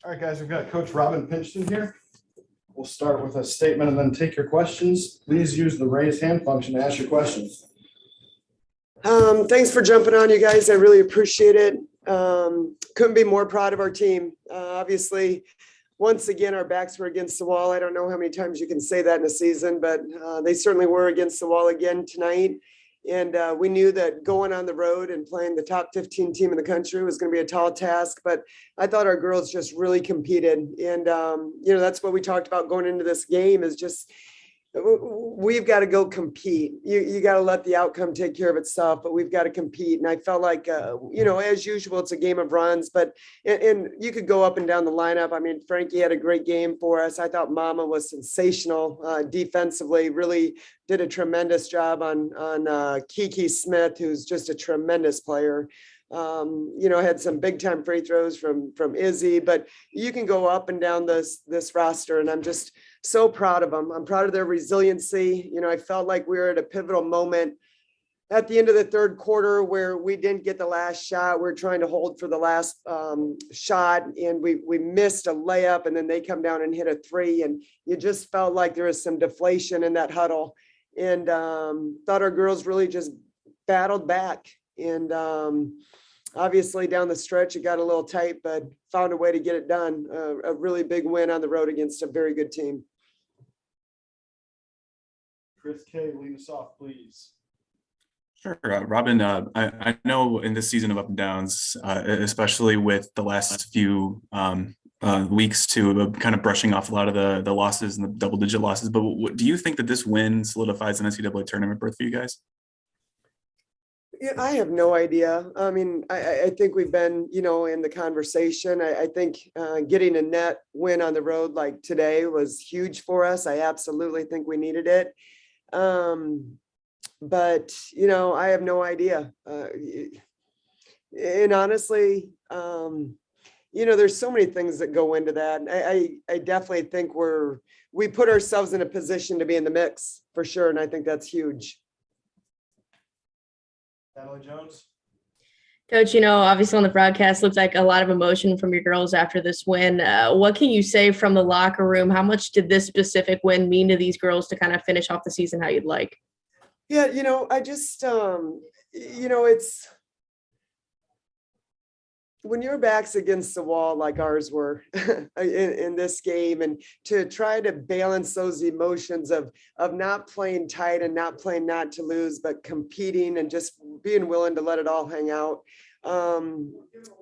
All right, guys, we've got Coach Robin Pingeton here. We'll start with a statement and then take your questions. Please use the raise hand function to ask your questions. Thanks for jumping on, you guys. I really appreciate it. Couldn't be more proud of our team. Obviously, once again, our backs were against the wall. I don't know how many times you can say that in a season, but they certainly were against the wall again tonight. And we knew that going on the road and playing the top 15 team in the country was going to be a tall task, but I thought our girls just really competed. And, that's what we talked about going into this game is just, we've got to go compete. You got to let the outcome take care of itself, but we've got to compete. And I felt like, as usual, it's a game of runs, but, and you could go up and down the lineup. I mean, Frankie had a great game for us. I thought Mama was sensational defensively, really did a tremendous job on Kiki Smith, who's just a tremendous player. Had some big time free throws from Izzy, but you can go up and down this roster, and I'm just so proud of them. I'm proud of their resiliency. I felt like we were at a pivotal moment at the end of the third quarter where we didn't get the last shot. We're trying to hold for the last shot, and we missed a layup, and then they come down and hit a three, and you just felt like there was some deflation in that huddle, and thought our girls really just battled back. And obviously down the stretch, it got a little tight, but found a way to get it done. A really big win on the road against a very good team. Chris K, lead us off, please. Sure. Robin, I know in this season of up and downs, especially with the last few weeks too, kind of brushing off a lot of the losses and the double-digit losses, but do you think that this win solidifies an NCAA tournament berth for you guys? Yeah, I have no idea. I mean, I think we've been, in the conversation. I think getting a net win on the road like today was huge for us. I absolutely think we needed it. But, I have no idea. And honestly, there's so many things that go into that. I definitely think we put ourselves in a position to be in the mix for sure. And I think that's huge. Natalie Jones. Coach, obviously on the broadcast, looks like a lot of emotion from your girls after this win. What can you say from the locker room? How much did this specific win mean to these girls to kind of finish off the season how you'd like? Yeah, I just, it's when your back's against the wall like ours were in this game, and to try to balance those emotions of not playing tight and not playing not to lose, but competing and just being willing to let it all hang out.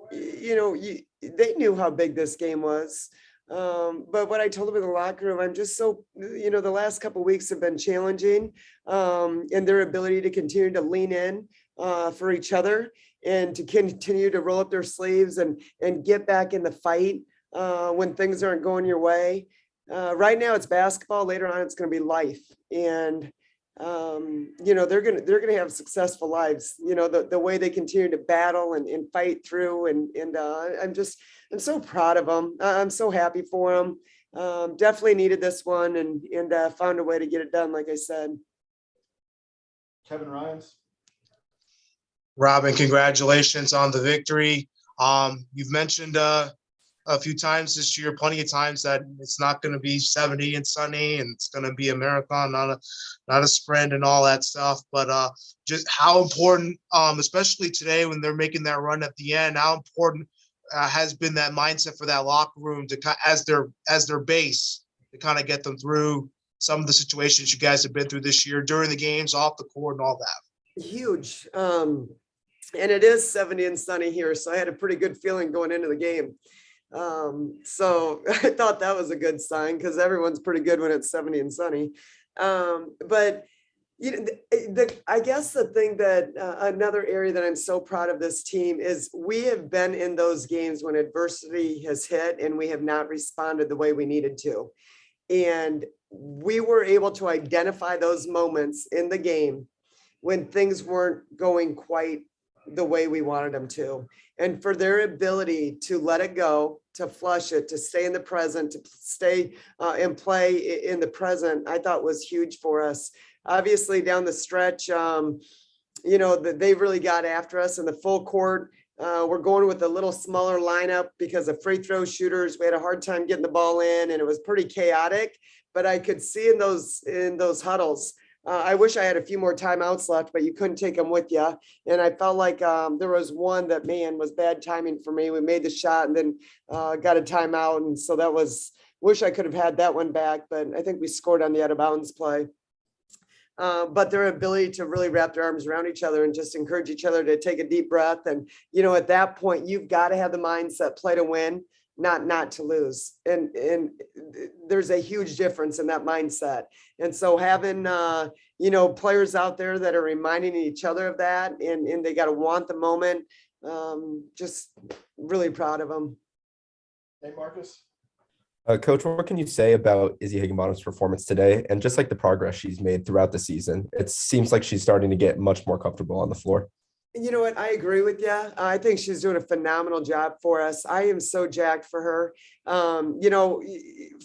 They knew how big this game was. But what I told them in the locker room, I'm just so, the last couple of weeks have been challenging, and their ability to continue to lean in for each other and to continue to roll up their sleeves and get back in the fight when things aren't going your way. Right now it's basketball. Later on, it's going to be life. And, they're going to have successful lives, the way they continue to battle and fight through. And I'm so proud of them. I'm so happy for them. Definitely needed this one and found a way to get it done. Like I said. Kevin Ryans. Robin, congratulations on the victory. You've mentioned a few times this year, plenty of times, that it's not going to be 70 and sunny, and it's going to be a marathon, not a sprint and all that stuff. But just how important, especially today when they're making that run at the end, how important has been that mindset for that locker room to as their base to kind of get them through some of the situations you guys have been through this year during the games, off the court, and all that. Huge. And it is 70 and sunny here, so I had a pretty good feeling going into the game. So I thought that was a good sign because everyone's pretty good when it's 70 and sunny. But I guess the thing that another area that I'm so proud of this team is we have been in those games when adversity has hit and we have not responded the way we needed to. And we were able to identify those moments in the game when things weren't going quite the way we wanted them to. And for their ability to let it go, to flush it, to stay in the present, to stay and play in the present, I thought was huge for us. Obviously down the stretch, they really got after us in the full court. We're going with a little smaller lineup because of free throw shooters. We had a hard time getting the ball in, and it was pretty chaotic. But I could see in those huddles. I wish I had a few more timeouts left, but you couldn't take them with you. And I felt like there was one that, man, was bad timing for me. We made the shot and then got a timeout. And so that was, wish I could have had that one back, but I think we scored on the out of bounds play. But their ability to really wrap their arms around each other and just encourage each other to take a deep breath. And, at that point, you've got to have the mindset, play to win, not to lose. And there's a huge difference in that mindset. And so having, players out there that are reminding each other of that, and they got to want the moment, just really proud of them. Hey, Marcus. Coach, what can you say about Izzy Higginbottom's performance today and just like the progress she's made throughout the season? It seems like she's starting to get much more comfortable on the floor. You know what? I agree with you. I think she's doing a phenomenal job for us. I am so jacked for her.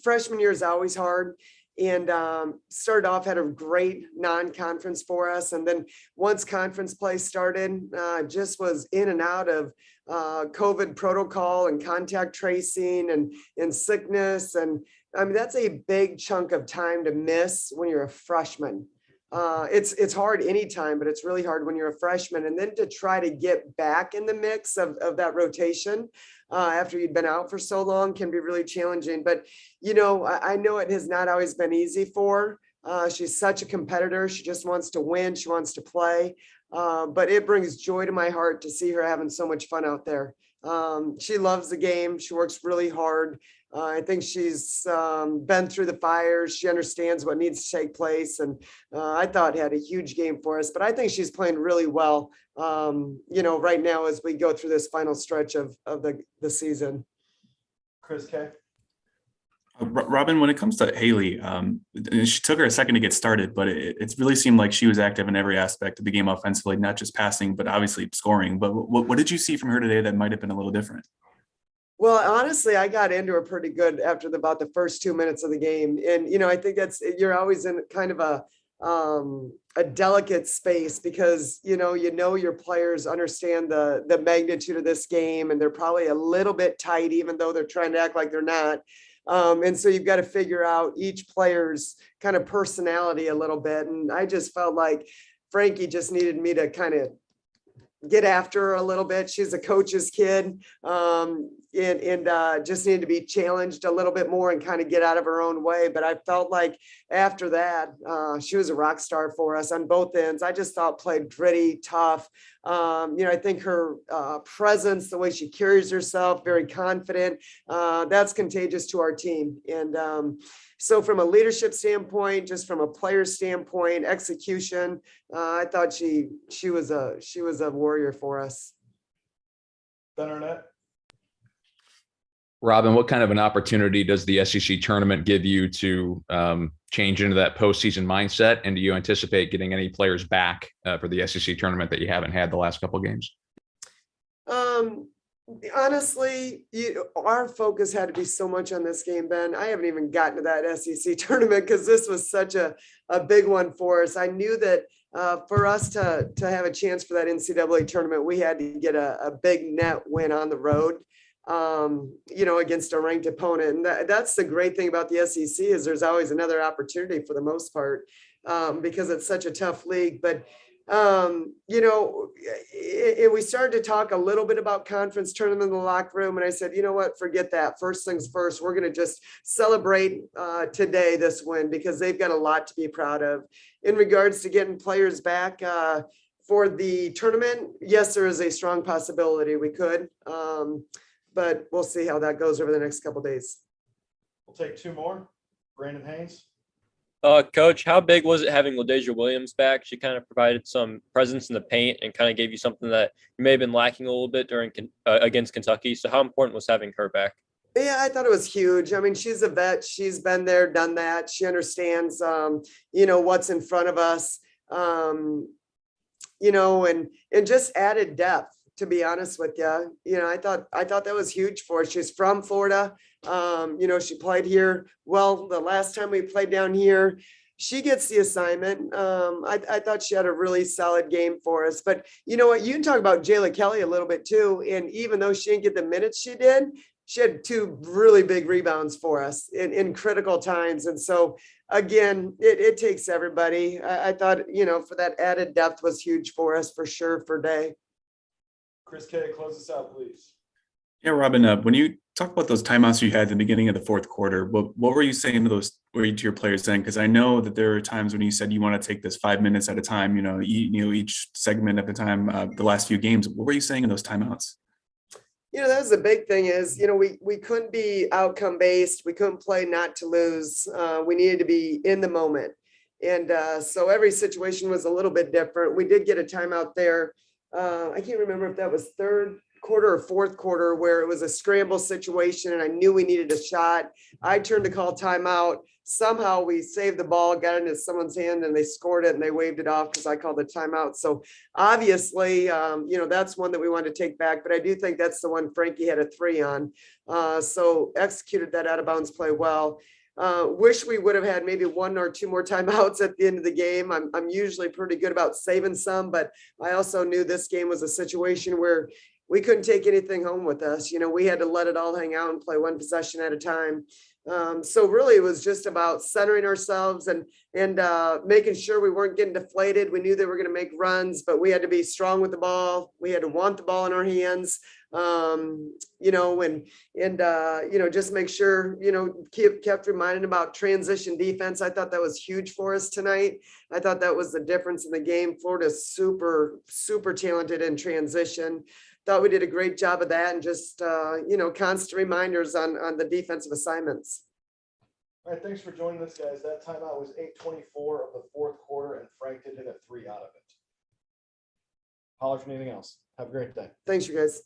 Freshman year is always hard. And started off, had a great non-conference for us. And then once conference play started, just was in and out of COVID protocol and contact tracing and sickness. And I mean, that's a big chunk of time to miss when you're a freshman. It's hard anytime, but it's really hard when you're a freshman. And then to try to get back in the mix of that rotation after you'd been out for so long can be really challenging. But, I know it has not always been easy for her. She's such a competitor. She just wants to win. She wants to play. But it brings joy to my heart to see her having so much fun out there. She loves the game. She works really hard. I think she's been through the fires. She understands what needs to take place. And I thought had a huge game for us, but I think she's playing really well, right now as we go through this final stretch of the season. Chris K. Robin, when it comes to Hailey, she took her a second to get started, but it really seemed like she was active in every aspect of the game offensively, not just passing, but obviously scoring. But what did you see from her today that might have been a little different? Well, honestly, I got into her pretty good after about the first 2 minutes of the game. And, I think you're always in kind of a delicate space because, your players understand the magnitude of this game and they're probably a little bit tight, even though they're trying to act like they're not. And so you've got to figure out each player's kind of personality a little bit. And I just felt like Frankie just needed me to kind of get after her a little bit. She's a coach's kid, and just needed to be challenged a little bit more and kind of get out of her own way. But I felt like after that, she was a rock star for us on both ends. I just thought played gritty, tough. I think her presence, the way she carries herself, very confident, that's contagious to our team. And so from a leadership standpoint, just from a player standpoint, execution, I thought she was a warrior for us. Ben Arnett. Robin, what kind of an opportunity does the SEC tournament give you to change into that postseason mindset? And do you anticipate getting any players back for the SEC tournament that you haven't had the last couple of games? Honestly, our focus had to be so much on this game, Ben. I haven't even gotten to that SEC tournament because this was such a big one for us. I knew that for us to have a chance for that NCAA tournament, we had to get a big net win on the road, against a ranked opponent. And that's the great thing about the SEC is there's always another opportunity for the most part because it's such a tough league. But we started to talk a little bit about conference tournament in the locker room. And I said, you know what, forget that. First things first, we're going to just celebrate today, this win, because they've got a lot to be proud of. In regards to getting players back for the tournament, yes, there is a strong possibility we could, but we'll see how that goes over the next couple of days. We'll take two more. Brandon Haynes. Coach, how big was it having lodesha Williams back? She kind of provided some presence in the paint and kind of gave you something that you may have been lacking a little bit during against Kentucky. So how important was having her back? Yeah, I thought it was huge. I mean, she's a vet. She's been there, done that. She understands, what's in front of us, and just added depth. To be honest with you, I thought that was huge for her. She's from Florida. She played here. Well, the last time we played down here, she gets the assignment. I thought she had a really solid game for us. But you know what? You can talk about Jayla Kelly a little bit too. And even though she didn't get the minutes she did, she had 2 really big rebounds for us in critical times. And so, again, it takes everybody. I thought, you know, for that added depth was huge for us for sure for Day. Chris K, close us out, please. Yeah, Robin, when you talk about those timeouts you had at the beginning of the fourth quarter, what were you saying to your players then? Because I know that there are times when you said you want to take this 5 minutes at a time, each segment at a time, the last few games. What were you saying in those timeouts? You know, that was the big thing is, you know, we couldn't be outcome based. We couldn't play not to lose. We needed to be in the moment. And so every situation was a little bit different. We did get a timeout there. I can't remember if that was third quarter or fourth quarter where it was a scramble situation and I knew we needed a shot. I turned to call timeout. Somehow we saved the ball, got it into someone's hand and they scored it and they waved it off because I called the timeout. So obviously, that's one that we wanted to take back, but I do think that's the one Frankie had a 3 on. So executed that out of bounds play well. Wish we would have had maybe 1 or 2 more timeouts at the end of the game. I'm usually pretty good about saving some, but I also knew this game was a situation where we couldn't take anything home with us. You know, we had to let it all hang out and play 1 possession at a time. So really it was just about centering ourselves and making sure we weren't getting deflated. We knew they were going to make runs, but we had to be strong with the ball. We had to want the ball in our hands, just make sure, kept reminding about transition defense. I thought that was huge for us tonight. I thought that was the difference in the game. Florida's super, super talented in transition. Thought we did a great job of that and just, constant reminders on the defensive assignments. All right, thanks for joining us, guys. That timeout was 8:24 of the fourth quarter, and Frank did hit a 3 out of it. Holler for anything else. Have a great day. Thanks, you guys.